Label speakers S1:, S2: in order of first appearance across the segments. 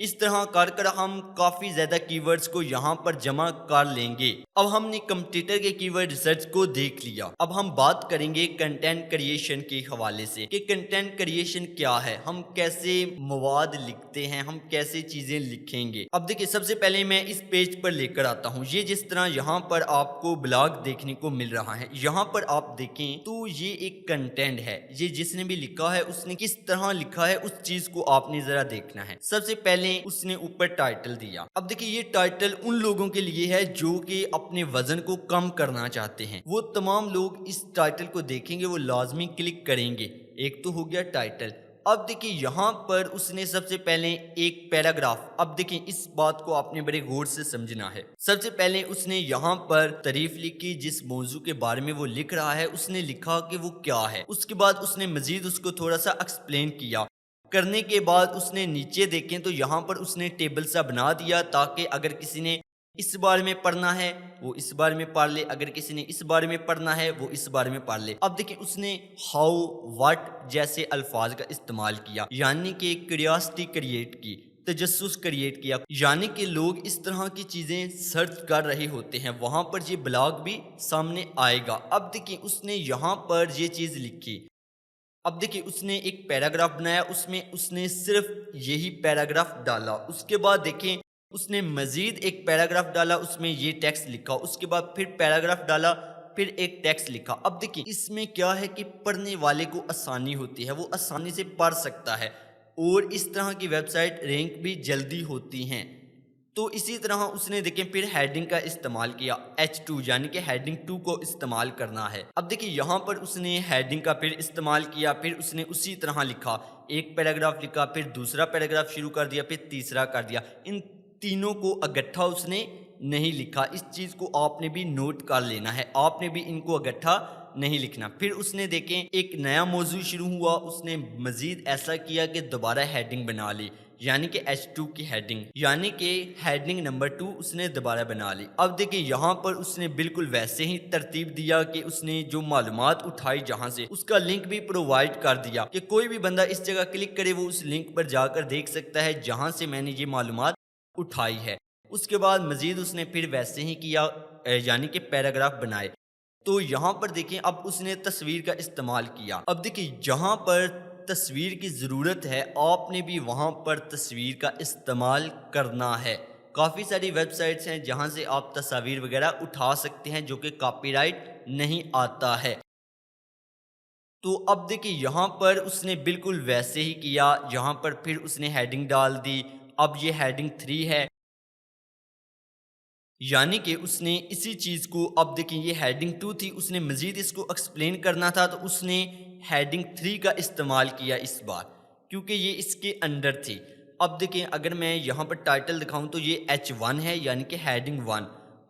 S1: اس طرح کر ہم کافی زیادہ کی ورڈز کو یہاں پر جمع کر لیں گے۔ اب ہم نے کمپیوٹر کے کی ورڈ ریسرچ کو دیکھ لیا، اب ہم بات کریں گے کنٹینٹ کریشن کے حوالے سے کہ کنٹینٹ کریشن کیا ہے، ہم کیسے مواد لکھتے ہیں، ہم کیسے چیزیں لکھیں گے۔ اب دیکھیں سب سے پہلے میں اس پیج پر لے کر آتا ہوں، یہ جس طرح یہاں پر آپ کو بلاگ دیکھنے کو مل رہا ہے، یہاں پر آپ دیکھیں تو یہ ایک کنٹینٹ ہے، یہ جس نے بھی لکھا ہے اس نے کس طرح لکھا ہے اس چیز کو آپ نے ذرا دیکھنا ہے۔ سب سے پہلے اس نے اوپر ٹائٹل دیا، اب دیکھیں یہ ٹائٹل ان لوگوں کے لیے ہے جو کہ اپنے وزن کو کم کرنا چاہتے ہیں، وہ تمام لوگ اس ٹائٹل کو دیکھیں گے، وہ لازمی کلک کریں گے۔ ایک تو ہو گیا ٹائٹل۔ اب دیکھیں یہاں پر اس نے سب سے پہلے ایک پیراگراف، اب دیکھیں اس بات کو آپ نے بڑے غور سے سمجھنا ہے۔ سب سے پہلے اس نے یہاں پر تعریف لکھی، جس موضوع کے بارے میں وہ لکھ رہا ہے اس نے لکھا کہ وہ کیا ہے، اس کے بعد اس نے مزید اس کو تھوڑا سا ایکسپلین کیا، کرنے کے بعد اس نے نیچے دیکھیں تو یہاں پر اس نے ٹیبل سا بنا دیا تاکہ اگر کسی نے اس بارے میں پڑھنا ہے وہ اس بارے میں پڑھ لے، اگر کسی نے اس بارے میں پڑھنا ہے وہ اس بارے میں پڑھ لے۔ اب دیکھیں اس نے ہاؤ، واٹ جیسے الفاظ کا استعمال کیا، یعنی کہ کیوریاسٹی کریٹ کی، تجسس کریٹ کیا، یعنی کہ لوگ اس طرح کی چیزیں سرچ کر رہے ہوتے ہیں، وہاں پر یہ بلاگ بھی سامنے آئے گا۔ اب دیکھیں اس نے یہاں پر یہ چیز لکھی، اب دیکھیں اس نے ایک پیراگراف بنایا، اس میں اس نے صرف یہی پیراگراف ڈالا، اس کے بعد دیکھیں اس نے مزید ایک پیراگراف ڈالا، اس میں یہ ٹیکسٹ لکھا، اس کے بعد پھر پیراگراف ڈالا، پھر ایک ٹیکسٹ لکھا۔ اب دیکھیں اس میں کیا ہے کہ پڑھنے والے کو آسانی ہوتی ہے، وہ آسانی سے پڑھ سکتا ہے، اور اس طرح کی ویب سائٹ رینک بھی جلدی ہوتی ہیں۔ تو اسی طرح اس نے دیکھیں پھر ہیڈنگ کا استعمال کیا، H2 یعنی کہ ہیڈنگ 2 کو استعمال کرنا ہے۔ اب دیکھیں یہاں پر اس نے ہیڈنگ کا پھر استعمال کیا، پھر اس نے اسی طرح لکھا، ایک پیراگراف لکھا، پھر دوسرا پیراگراف شروع کر دیا، پھر تیسرا کر دیا۔ ان تینوں کو اکٹھا اس نے نہیں لکھا، اس چیز کو آپ نے بھی نوٹ کر لینا ہے، آپ نے بھی ان کو اکٹھا نہیں لکھنا۔ پھر اس نے دیکھیں ایک نیا موضوع شروع ہوا، اس نے مزید ایسا کیا کہ دوبارہ ہیڈنگ بنا لی، یعنی کہ H2 کی ہیڈنگ، یعنی کہ ہیڈنگ نمبر 2 اس نے دوبارہ بنا لی۔ اب دیکھیں یہاں پر اس نے بالکل ویسے ہی ترتیب دیا کہ اس نے جو معلومات اٹھائی جہاں سے اس کا لنک بھی پرووائڈ کر دیا کہ کوئی بھی بندہ اس جگہ کلک کرے وہ اس لنک پر جا کر دیکھ سکتا ہے جہاں سے میں نے یہ معلومات اٹھائی ہے۔ اس کے بعد مزید اس نے پھر ویسے ہی کیا، یعنی کہ پیراگراف بنائے۔ تو یہاں پر دیکھیں اب اس نے تصویر کا استعمال کیا، اب دیکھیں جہاں پر تصویر کی ضرورت ہے آپ نے بھی وہاں پر تصویر کا استعمال کرنا ہے۔ کافی ساری ویب سائٹس ہیں جہاں سے آپ تصاویر وغیرہ اٹھا سکتے ہیں جو کہ کاپی رائٹ نہیں آتا ہے۔ تو اب دیکھیں یہاں پر اس نے بالکل ویسے ہی کیا، یہاں پر پھر اس نے ہیڈنگ ڈال دی، اب یہ ہیڈنگ 3 ہے، یعنی کہ اس نے اسی چیز کو، اب دیکھیں یہ ہیڈنگ 2 تھی، اس نے مزید اس کو ایکسپلین کرنا تھا تو اس نے ہیڈنگ 3 کا استعمال کیا اس بار، کیونکہ یہ اس کے اندر تھی۔ اب دیکھیں اگر میں یہاں پر ٹائٹل دکھاؤں تو یہ H1 ہے، یعنی کہ ہیڈنگ 1،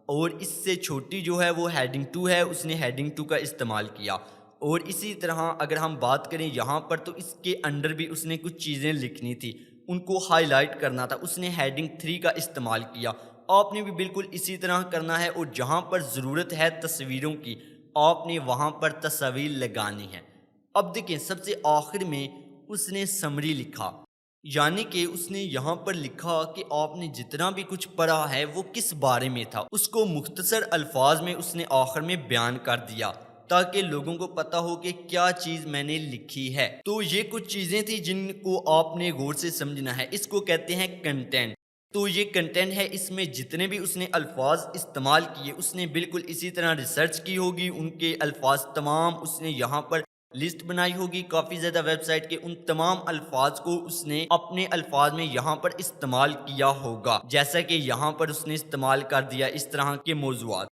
S1: اور اس سے چھوٹی جو ہے وہ ہیڈنگ 2 ہے، اس نے ہیڈنگ 2 کا استعمال کیا۔ اور اسی طرح اگر ہم بات کریں یہاں پر تو اس کے اندر بھی اس نے کچھ چیزیں لکھنی تھی، ان کو ہائی لائٹ کرنا تھا، اس نے ہیڈنگ 3 کا استعمال کیا۔ آپ نے بھی بالکل اسی طرح کرنا ہے، اور جہاں پر ضرورت ہے تصویروں کی آپ نے وہاں پر تصاویر لگانی ہے۔ اب دیکھیں سب سے آخر میں اس نے سمری لکھا، یعنی کہ اس نے یہاں پر لکھا کہ آپ نے جتنا بھی کچھ پڑھا ہے وہ کس بارے میں تھا، اس کو مختصر الفاظ میں اس نے آخر میں بیان کر دیا تاکہ لوگوں کو پتا ہو کہ کیا چیز میں نے لکھی ہے۔ تو یہ کچھ چیزیں تھیں جن کو آپ نے غور سے سمجھنا ہے، اس کو کہتے ہیں کنٹینٹ۔ تو یہ کنٹینٹ ہے، اس میں جتنے بھی اس نے الفاظ استعمال کیے اس نے بالکل اسی طرح ریسرچ کی ہوگی، ان کے الفاظ تمام اس نے یہاں پر لسٹ بنائی ہوگی کافی زیادہ ویب سائٹ کے، ان تمام الفاظ کو اس نے اپنے الفاظ میں یہاں پر استعمال کیا ہوگا، جیسا کہ یہاں پر اس نے استعمال کر دیا اس طرح کے موضوعات۔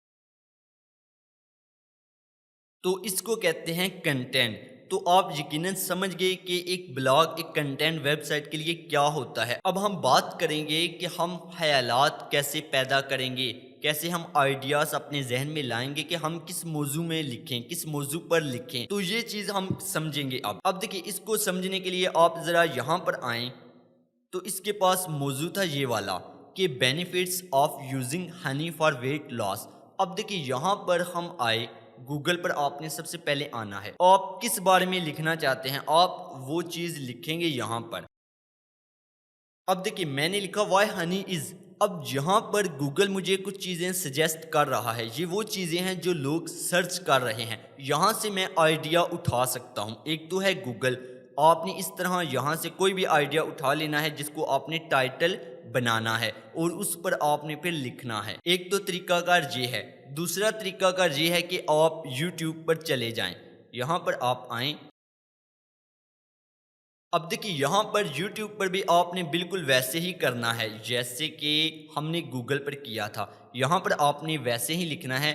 S1: تو اس کو کہتے ہیں کنٹینٹ۔ تو آپ یقیناً سمجھ گئے کہ ایک بلاگ، ایک کنٹینٹ ویب سائٹ کے لیے کیا ہوتا ہے۔ اب ہم بات کریں گے کہ ہم خیالات کیسے پیدا کریں گے، کیسے ہم آئیڈیاز اپنے ذہن میں لائیں گے کہ ہم کس موضوع میں لکھیں، کس موضوع پر لکھیں۔ تو یہ چیز ہم سمجھیں گے اب دیکھیں اس کو سمجھنے کے لیے آپ ذرا یہاں پر آئیں تو اس کے پاس موضوع تھا یہ والا کہ benefits of using honey for weight loss. اب دیکھیں یہاں پر ہم آئے، گوگل پر آپ نے سب سے پہلے آنا ہے، آپ کس بارے میں لکھنا چاہتے ہیں آپ وہ چیز لکھیں گے یہاں پر۔ اب دیکھیے میں نے لکھا وائی ہنی از. اب یہاں پر گوگل مجھے کچھ چیزیں سجیسٹ کر رہا ہے. یہ وہ چیزیں ہیں جو لوگ سرچ کر رہے ہیں. یہاں سے میں آئیڈیا اٹھا سکتا ہوں. ایک تو ہے گوگل. آپ نے اس طرح یہاں سے کوئی بھی آئیڈیا اٹھا لینا ہے جس کو آپ نے ٹائٹل بنانا ہے اور اس پر آپ نے پھر لکھنا ہے. ایک تو طریقہ کار یہ ہے. دوسرا طریقہ کار یہ ہے کہ آپ یوٹیوب پر چلے جائیں. یہاں پر آپ آئیں. اب دیکھیے یہاں پر یوٹیوب پر بھی آپ نے بالکل ویسے ہی کرنا ہے جیسے کہ ہم نے گوگل پر کیا تھا. یہاں پر آپ نے ویسے ہی لکھنا ہے.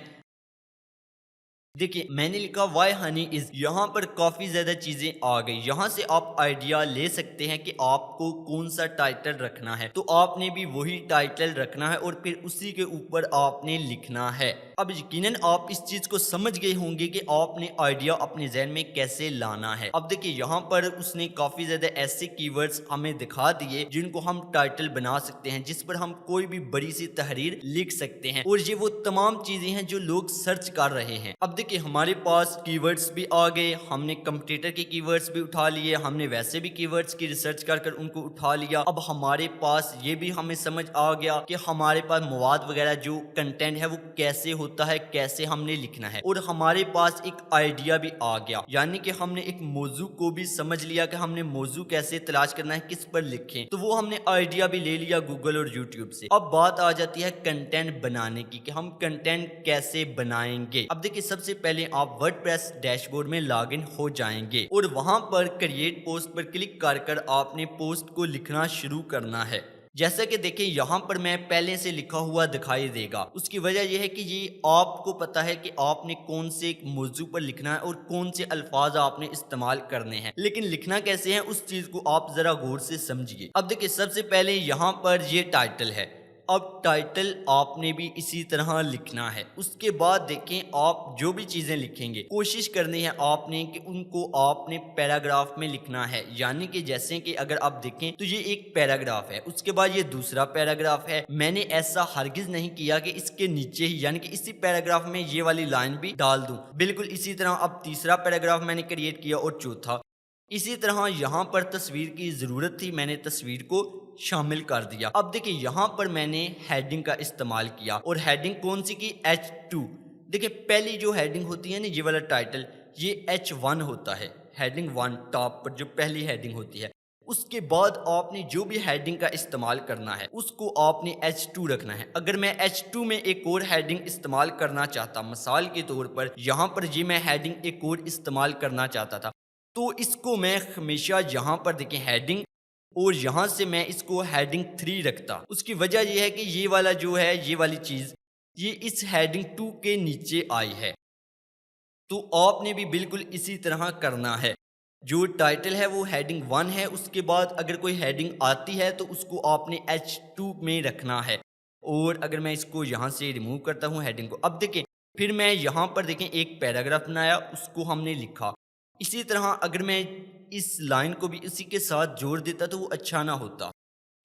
S1: دیکھیے میں نے لکھا وائی ہنی از. یہاں پر کافی زیادہ چیزیں آ گئی. یہاں سے آپ آئیڈیا لے سکتے ہیں کہ آپ کو کون سا ٹائٹل رکھنا ہے. تو آپ نے بھی وہی ٹائٹل رکھنا ہے اور پھر اسی کے اوپر آپ نے لکھنا ہے. اب یقیناً آپ اس چیز کو سمجھ گئے ہوں گے کہ آپ نے آئیڈیا اپنے ذہن میں کیسے لانا ہے. اب دیکھیے یہاں پر اس نے کافی زیادہ ایسے کی ورڈز ہمیں دکھا دیے جن کو ہم ٹائٹل بنا سکتے ہیں, جس پر ہم کوئی بھی بڑی سی تحریر لکھ سکتے ہیں, اور یہ وہ تمام چیزیں ہیں جو لوگ سرچ کر رہے ہیں. اب کہ ہمارے پاس کی ورڈز بھی آ گئے. ہم نے کمپیوٹر کے کی ورڈز بھی اٹھا لیے. ہم نے ویسے بھی کی ورڈز کی ریسرچ کر کر ان کو اٹھا لیا. اب ہمارے پاس یہ بھی ہمیں سمجھ آ گیا کہ ہمارے پاس مواد وغیرہ جو کنٹینٹ ہے وہ کیسے ہوتا ہے, کیسے ہم نے لکھنا ہے. اور ہمارے پاس ایک آئیڈیا بھی آ گیا, یعنی کہ ہم نے ایک موضوع کو بھی سمجھ لیا کہ ہم نے موضوع کیسے تلاش کرنا ہے, کس پر لکھیں. تو وہ ہم نے آئیڈیا بھی لے لیا گوگل اور یوٹیوب سے. اب بات آ جاتی ہے کنٹینٹ بنانے کی کہ ہم کنٹینٹ کیسے بنائیں گے. اب دیکھیں سب سے پہلے آپ ورڈ پریس ڈیش بورڈ میں لاگ ان ہو جائیں گے اور وہاں پر کریٹ پوسٹ پر کلک کر کر آپ نے پوسٹ کو لکھنا شروع کرنا ہے. جیسا کہ دیکھیں یہاں پر میں پہلے سے لکھا ہوا دکھائی دے گا. اس کی وجہ یہ ہے کہ یہ آپ کو پتا ہے کہ آپ نے کون سے موضوع پر لکھنا ہے اور کون سے الفاظ آپ نے استعمال کرنے ہیں, لیکن لکھنا کیسے ہیں اس چیز کو آپ ذرا غور سے سمجھیے. اب دیکھیں سب سے پہلے یہاں پر یہ ٹائٹل ہے. اب ٹائٹل آپ نے بھی اسی طرح لکھنا ہے. اس کے بعد دیکھیں آپ جو بھی چیزیں لکھیں گے کوشش کرنی ہے آپ نے کہ ان کو آپ نے پیراگراف میں لکھنا ہے. یعنی کہ جیسے کہ اگر آپ دیکھیں تو یہ ایک پیراگراف ہے, اس کے بعد یہ دوسرا پیراگراف ہے. میں نے ایسا ہرگز نہیں کیا کہ اس کے نیچے ہی یعنی کہ اسی پیراگراف میں یہ والی لائن بھی ڈال دوں. بالکل اسی طرح اب تیسرا پیراگراف میں نے کریٹ کیا اور چوتھا. اسی طرح یہاں پر تصویر کی ضرورت تھی, میں نے تصویر کو شامل کر دیا. اب دیکھیں یہاں پر میں نے ہیڈنگ کا استعمال کیا اور ہیڈنگ کون سی کی, H2. دیکھیں پہلی جو ہیڈنگ ہوتی ہے نا یہ والا ٹائٹل, یہ H1 ہوتا ہے. ہیڈنگ 1 ٹاپ پر جو پہلی ہیڈنگ ہوتی ہے. اس کے بعد آپ نے جو بھی ہیڈنگ کا استعمال کرنا ہے اس کو آپ نے H2 رکھنا ہے. اگر میں H2 میں ایک اور ہیڈنگ استعمال کرنا چاہتا, مثال کے طور پر یہاں پر یہ میں ہیڈنگ ایک اور استعمال کرنا چاہتا تھا, تو اس کو میں ہمیشہ یہاں پر دیکھیں ہیڈنگ اور یہاں سے میں اس کو ہیڈنگ 3 رکھتا. اس کی وجہ یہ ہے کہ یہ والا جو ہے یہ والی چیز یہ اس ہیڈنگ 2 کے نیچے آئی ہے. تو آپ نے بھی بالکل اسی طرح کرنا ہے. جو ٹائٹل ہے وہ ہیڈنگ 1 ہے, اس کے بعد اگر کوئی ہیڈنگ آتی ہے تو اس کو آپ نے H2 میں رکھنا ہے. اور اگر میں اس کو یہاں سے ریموو کرتا ہوں ہیڈنگ کو, اب دیکھیں پھر میں یہاں پر دیکھیں ایک پیراگراف بنایا, اس کو ہم نے لکھا. اسی طرح اگر میں اس لائن کو بھی اسی کے ساتھ جوڑ دیتا تو وہ اچھا نہ ہوتا.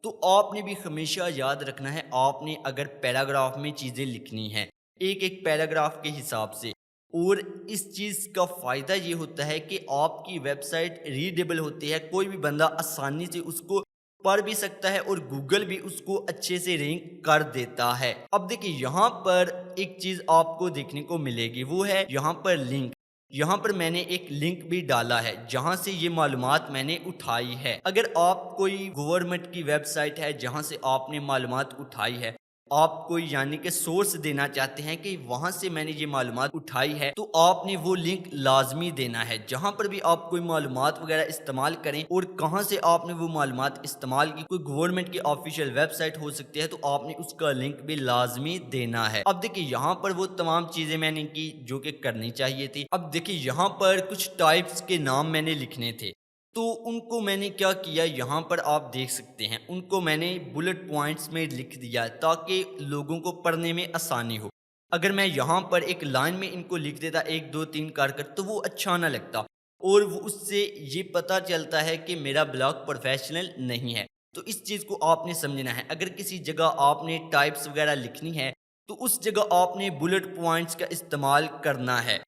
S1: تو آپ نے بھی ہمیشہ یاد رکھنا ہے آپ نے اگر پیراگراف میں چیزیں لکھنی ہیں ایک ایک پیراگراف کے حساب سے. اور اس چیز کا فائدہ یہ ہوتا ہے کہ آپ کی ویب سائٹ ریڈیبل ہوتی ہے, کوئی بھی بندہ آسانی سے اس کو پڑھ بھی سکتا ہے اور گوگل بھی اس کو اچھے سے رینک کر دیتا ہے. اب دیکھیں یہاں پر ایک چیز آپ کو دیکھنے کو ملے گی, وہ ہے یہاں پر لنک. یہاں پر میں نے ایک لنک بھی ڈالا ہے جہاں سے یہ معلومات میں نے اٹھائی ہے. اگر آپ کوئی گورنمنٹ کی ویب سائٹ ہے جہاں سے آپ نے معلومات اٹھائی ہے, آپ کو یعنی کہ سورس دینا چاہتے ہیں کہ وہاں سے میں نے یہ معلومات اٹھائی ہے, تو آپ نے وہ لنک لازمی دینا ہے. جہاں پر بھی آپ کوئی معلومات وغیرہ استعمال کریں اور کہاں سے آپ نے وہ معلومات استعمال کی, کوئی گورنمنٹ کی آفیشیل ویب سائٹ ہو سکتی ہے, تو آپ نے اس کا لنک بھی لازمی دینا ہے. اب دیکھیں یہاں پر وہ تمام چیزیں میں نے کی جو کہ کرنی چاہیے تھی. اب دیکھیں یہاں پر کچھ ٹائپس کے نام میں نے لکھنے تھے, تو ان کو میں نے کیا کیا, یہاں پر آپ دیکھ سکتے ہیں ان کو میں نے بلٹ پوائنٹس میں لکھ دیا تاکہ لوگوں کو پڑھنے میں آسانی ہو. اگر میں یہاں پر ایک لائن میں ان کو لکھ دیتا 1 2 3 کر تو وہ اچھا نہ لگتا, اور وہ اس سے یہ پتہ چلتا ہے کہ میرا بلاگ پروفیشنل نہیں ہے. تو اس چیز کو آپ نے سمجھنا ہے. اگر کسی جگہ آپ نے ٹائپس وغیرہ لکھنی ہے تو اس جگہ آپ نے بلٹ پوائنٹس کا استعمال کرنا ہے.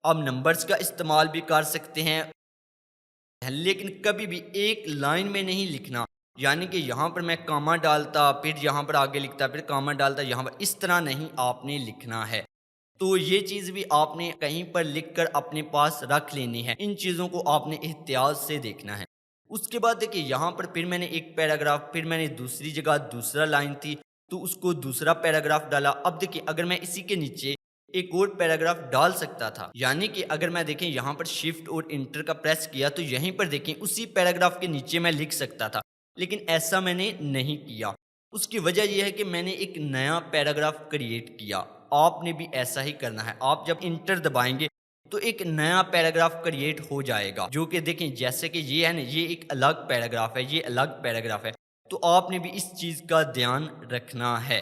S1: اب نمبرز کا استعمال بھی کر سکتے ہیں, لیکن کبھی بھی ایک لائن میں نہیں لکھنا. یعنی کہ یہاں پر میں کاما ڈالتا، پھر یہاں پر آگے لکھتا، پھر کاما ڈالتا یہاں پر، اس طرح نہیں آپ نے لکھنا ہے۔ تو یہ چیز بھی آپ نے کہیں پر لکھ کر اپنے پاس رکھ لینی ہے، ان چیزوں کو آپ نے احتیاط سے دیکھنا ہے۔ اس کے بعد دیکھیے یہاں پر پھر میں نے ایک پیراگراف، پھر میں نے دوسری جگہ دوسرا لائن تھی تو اس کو دوسرا پیراگراف ڈالا۔ اب دیکھیے اگر میں اسی کے نیچے ایک اور پیراگراف ڈال سکتا تھا، یعنی کہ اگر میں دیکھیں یہاں پر شفٹ اور انٹر کا پریس کیا تو یہیں پر دیکھیں اسی پیراگراف کے نیچے میں لکھ سکتا تھا، لیکن ایسا میں نے نہیں کیا۔ اس کی وجہ یہ ہے کہ میں نے ایک نیا پیراگراف کریٹ کیا۔ آپ نے بھی ایسا ہی کرنا ہے، آپ جب انٹر دبائیں گے تو ایک نیا پیراگراف کریٹ ہو جائے گا، جو کہ دیکھیں جیسے کہ یہ ہے نا، یہ ایک الگ پیراگراف ہے، یہ الگ پیراگراف ہے، تو آپ نے بھی اس چیز کا دھیان رکھنا ہے۔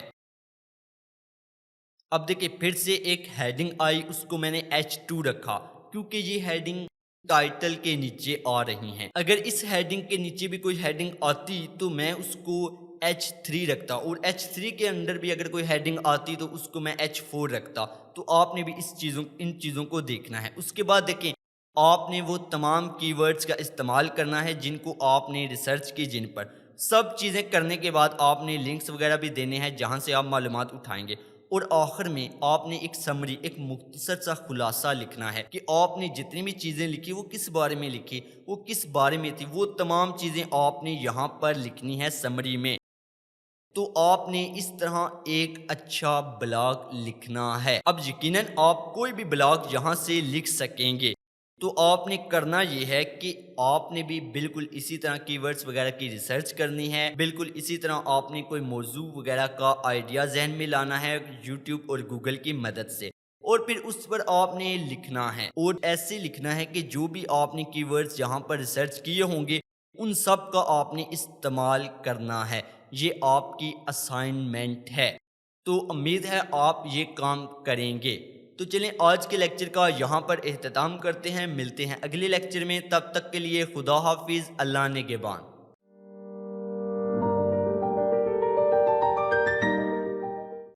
S1: اب دیکھیں پھر سے ایک ہیڈنگ آئی، اس کو میں نے H2 رکھا کیونکہ یہ ہیڈنگ ٹائٹل کے نیچے آ رہی ہیں۔ اگر اس ہیڈنگ کے نیچے بھی کوئی ہیڈنگ آتی تو میں اس کو H3 رکھتا، اور H3 کے اندر بھی اگر کوئی ہیڈنگ آتی تو اس کو میں H4 رکھتا۔ تو آپ نے بھی ان چیزوں کو دیکھنا ہے۔ اس کے بعد دیکھیں آپ نے وہ تمام کی ورڈز کا استعمال کرنا ہے جن کو آپ نے ریسرچ کی، جن پر سب چیزیں کرنے کے بعد آپ نے لنکس وغیرہ بھی دینے ہیں جہاں سے آپ معلومات اٹھائیں گے، اور آخر میں آپ نے ایک سمری، ایک مختصر سا خلاصہ لکھنا ہے کہ آپ نے جتنی بھی چیزیں لکھی وہ کس بارے میں لکھی، وہ کس بارے میں تھی، وہ تمام چیزیں آپ نے یہاں پر لکھنی ہے سمری میں۔ تو آپ نے اس طرح ایک اچھا بلاگ لکھنا ہے۔ اب یقیناً آپ کوئی بھی بلاگ یہاں سے لکھ سکیں گے، تو آپ نے کرنا یہ ہے کہ آپ نے بھی بالکل اسی طرح کی ورڈز وغیرہ کی ریسرچ کرنی ہے، بالکل اسی طرح آپ نے کوئی موضوع وغیرہ کا آئیڈیا ذہن میں لانا ہے یوٹیوب اور گوگل کی مدد سے، اور پھر اس پر آپ نے لکھنا ہے، اور ایسے لکھنا ہے کہ جو بھی آپ نے کی ورڈز یہاں پر ریسرچ کیے ہوں گے ان سب کا آپ نے استعمال کرنا ہے۔ یہ آپ کی اسائنمنٹ ہے، تو امید ہے آپ یہ کام کریں گے۔ تو چلیں آج کے لیکچر کا یہاں پر اختتام کرتے ہیں، ملتے ہیں اگلے لیکچر میں، تب تک کے لیے خدا حافظ، اللہ نگہبان۔